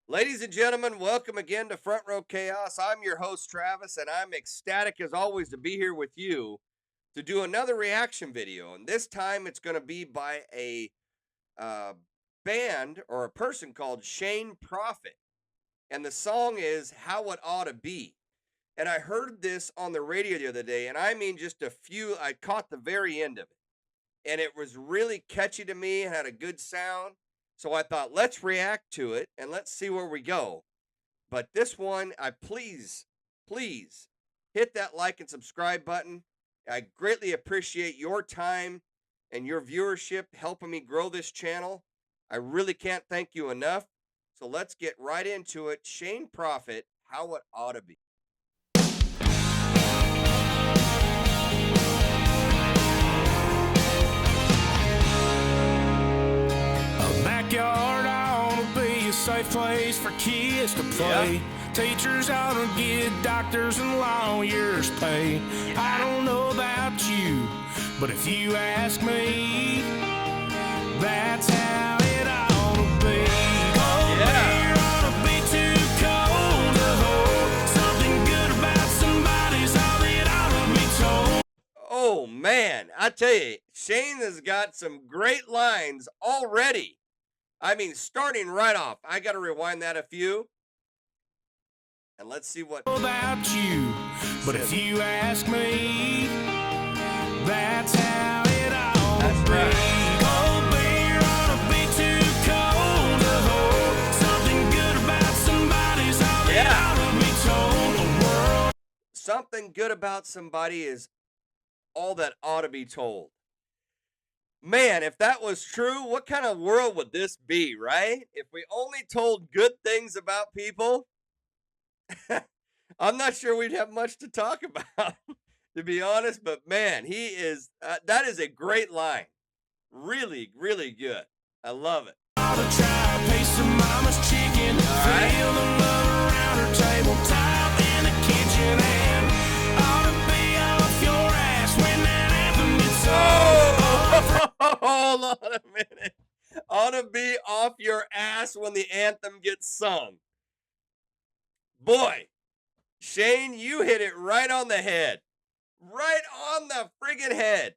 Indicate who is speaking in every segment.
Speaker 1: Ladies and gentlemen, welcome again to Front Row Chaos. I'm your host, Travis, and I'm ecstatic as always to be here with you to do another reaction video. And this time it's going to be by a uh, band or a person called Shane Profitt. And the song is How It Oughta Be. And I heard this on the radio the other day, and I mean just a few, I caught the very end of it. And it was really catchy to me, had a good sound. So I thought, let's react to it and let's see where we go. But this one, I please hit that like and subscribe button. I greatly appreciate your time and your viewership helping me grow this channel. I really can't thank you enough. So let's get right into it. Shane Profitt, How It Oughta Be.
Speaker 2: Backyard ought to be a safe place for kids to play.
Speaker 1: Yeah.
Speaker 2: Teachers ought to get doctors and lawyers paid. I don't know about you, but if you ask me, that's how it ought to be. Cold beer ought to be too cold to hold. Something good about somebody's all that ought to be told.
Speaker 1: Oh man, I tell you, Shane has got some great lines already. I mean, starting right off, I got to rewind that a few. And let's see what
Speaker 2: about you, but if you ask me, that's how it ought to be.
Speaker 1: right.
Speaker 2: Cold beer ought to be too cold to hold. Something good about somebody's all that ought to be told. The world.
Speaker 1: Something good about somebody is all that ought to be told. Man, if that was true, what kind of world would this be, right? If we only told good things about people, I'm not sure we'd have much to talk about, to be honest. But man, that is a great line. Really, really good. I love it.
Speaker 2: Ought to try a piece of mama's chicken. Feel the love around her tabletop in the kitchen. And ought to be off your ass when that anthem gets on.
Speaker 1: Hold on a minute. Ought to be off your ass when the anthem gets sung. Boy, Shane, you hit it right on the head. Right on the friggin' head.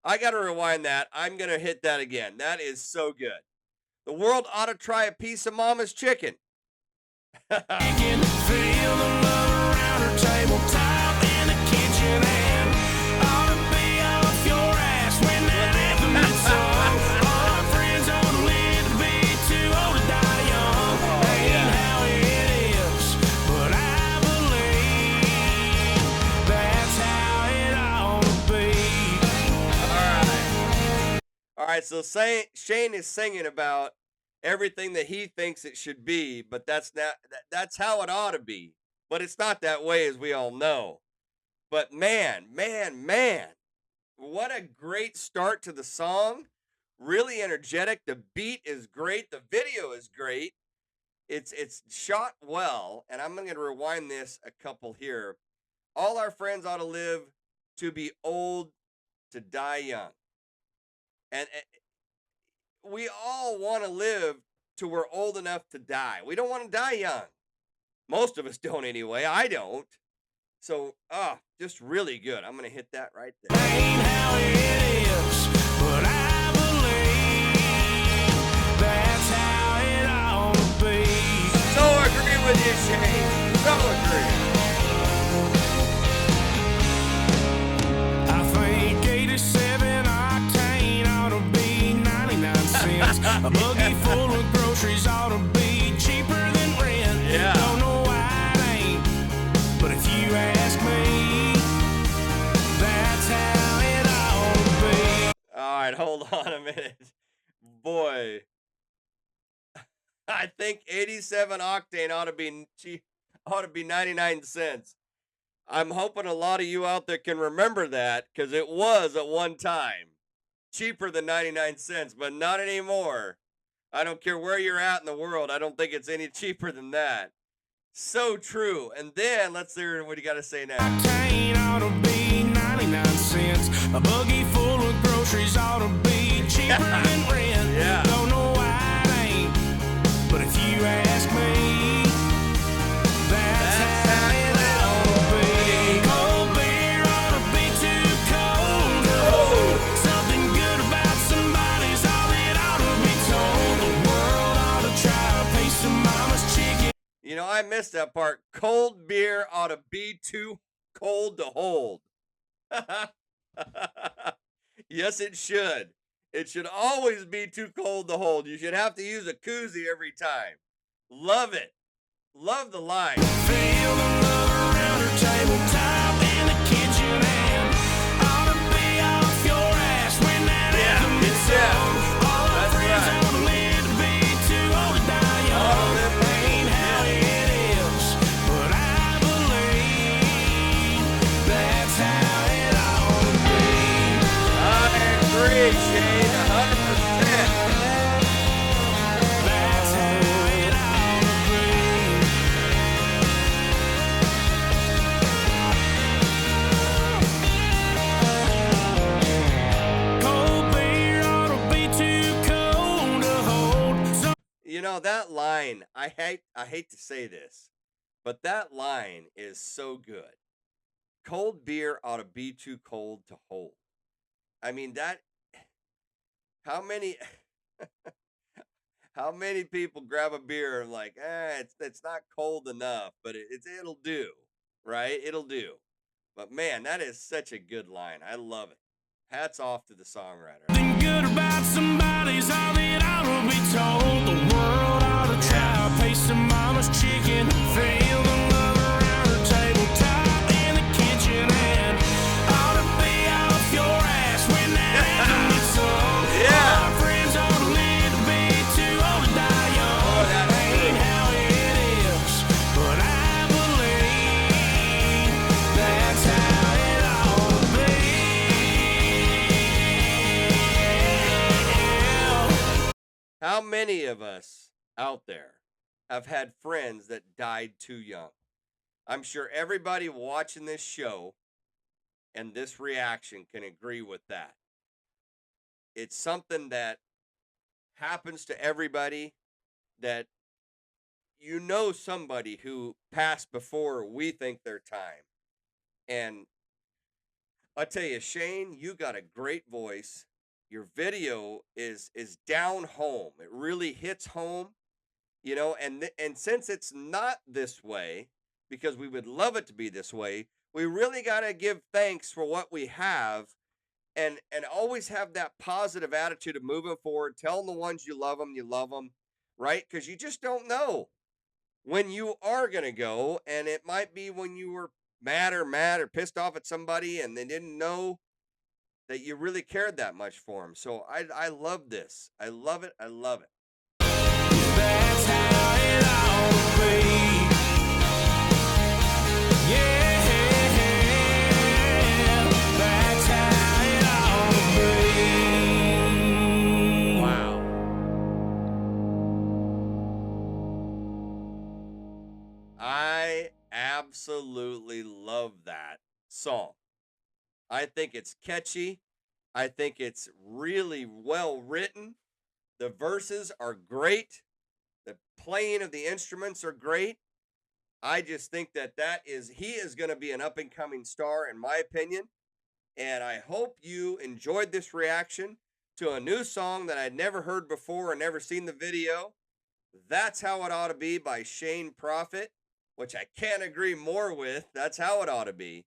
Speaker 1: I got to rewind that. I'm going to hit that again. That is so good. The world ought to try a piece of mama's chicken.
Speaker 2: Feel the love around her tabletop in the kitchen. And ought to be off your ass when that anthem gets on. All our friends ought to live to be too old to die young. Ain't how it is, but I believe that's how it ought to be.
Speaker 1: All right, so Shane is singing about everything that he thinks it should be, but that's how it ought to be. But it's not that way, as we all know. But man, what a great start to the song. Really energetic. The beat is great. The video is great. It's shot well. And I'm going to rewind this a couple here. All our friends ought to live to be old, to die young. And we all want to live till we're old enough to die. We don't want to die young. Most of us don't anyway. I don't. So, just really good. I'm going to hit that right there.
Speaker 2: Ain't how it is, but I believe that's how it ought to be.
Speaker 1: So agree with you, Shane. So agree.
Speaker 2: I think 87 octane ought to be 99 cents. A buggy full of groceries ought to be cheaper than rent.
Speaker 1: Yeah.
Speaker 2: Don't know why it ain't, but if you ask me, that's how it ought to be.
Speaker 1: All right, hold on a minute. Boy, I think 87 octane ought to be cheap, ought to be 99 cents. I'm hoping a lot of you out there can remember that, because it was at one time cheaper than 99 cents, but not anymore. I don't care where you're at in the world. I don't think it's any cheaper than that. So true. And then let's hear what you got to say now.
Speaker 2: Octane ought to be 99 cents. A buggy full of groceries ought to be cheaper than rent.
Speaker 1: Yeah.
Speaker 2: Don't know why it ain't, but if you ask me,
Speaker 1: You know, I missed that part. Cold beer ought to be too cold to hold. Yes, it should. It should always be too cold to hold. You should have to use a koozie every time. Love it. Love the line.
Speaker 2: Feel the love around her tabletop in the kitchen and ought to be off your ass when that anthem is sung. All our
Speaker 1: That's
Speaker 2: friends
Speaker 1: right.
Speaker 2: ought to live to be too old to die young. Ain't how it is, but I believe that's how it ought to be.
Speaker 1: I agree, Shane, 100%.
Speaker 2: That's how it ought to be. Cold beer ought to be too cold to hold. So
Speaker 1: You know, that line, I hate to say this, but that line is so good. Cold beer ought to be too cold to hold. I mean, that how many how many people grab a beer and like, it's not cold enough, but it'll do, right? It'll do. But man, that is such a good line. I love it. Hats off to the songwriter.
Speaker 2: something good about somebody's all that ought to be told. The world ought to try a piece of mama's chicken. Feel the love around her tabletop in the kitchen and ought to be off your ass when that anthem gets sung.
Speaker 1: Yeah.
Speaker 2: All our friends ought to live to be too old to die young.
Speaker 1: Oh, that's
Speaker 2: Ain't
Speaker 1: true.
Speaker 2: how it is, but I believe that's how it ought to be.
Speaker 1: How many of us out there have had friends that died too young? I'm sure everybody watching this show and this reaction can agree with that. It's something that happens to everybody, that you know somebody who passed before we think their time. And I tell you, Shane, you got a great voice. Your video is down home. It really hits home, you know, and since it's not this way, because we would love it to be this way, we really got to give thanks for what we have, and always have that positive attitude of moving forward, telling the ones you love them, right? Because you just don't know when you are going to go, and it might be when you were mad or pissed off at somebody and they didn't know that you really cared that much for them. So I love this. I love it. I love it.
Speaker 2: That's how it ought to be. Yeah, that's how it ought to be.
Speaker 1: Wow. I absolutely love that song. I think it's catchy. I think it's really well written. The verses are great. The playing of the instruments are great. I just think he is going to be an up and coming star in my opinion. And I hope you enjoyed this reaction to a new song that I'd never heard before and never seen the video. That's How It Ought to Be by Shane Profitt, which I can't agree more with. That's how it ought to be.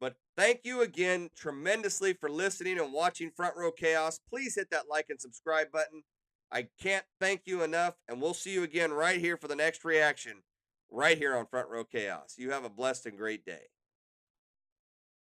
Speaker 1: But thank you again tremendously for listening and watching Front Row Chaos. Please hit that like and subscribe button. I can't thank you enough, and we'll see you again right here for the next reaction, right here on Front Row Chaos. You have a blessed and great day.